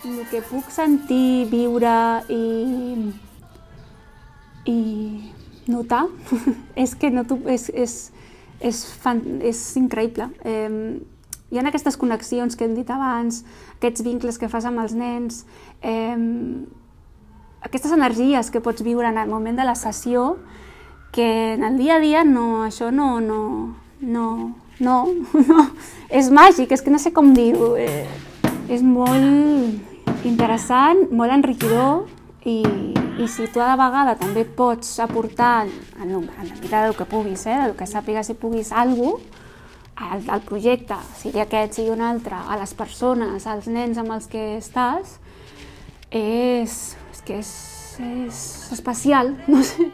el que puc sentir, viure i notar és que és increïble. Hi ha aquestes connexions que hem dit abans, aquests vincles que fas amb els nens, aquestes energies que pots viure en el moment de la sessió, que en el dia a dia això no és màgic, és que no sé com dir-ho. És molt interessant, molt enriquidor i si tu a la vegada també pots aportar, en la medida del que puguis, del que sàpigues i puguis, alguna cosa al projecte, sigui aquest, sigui un altre, a les persones, als nens amb els que estàs, és especial, no sé.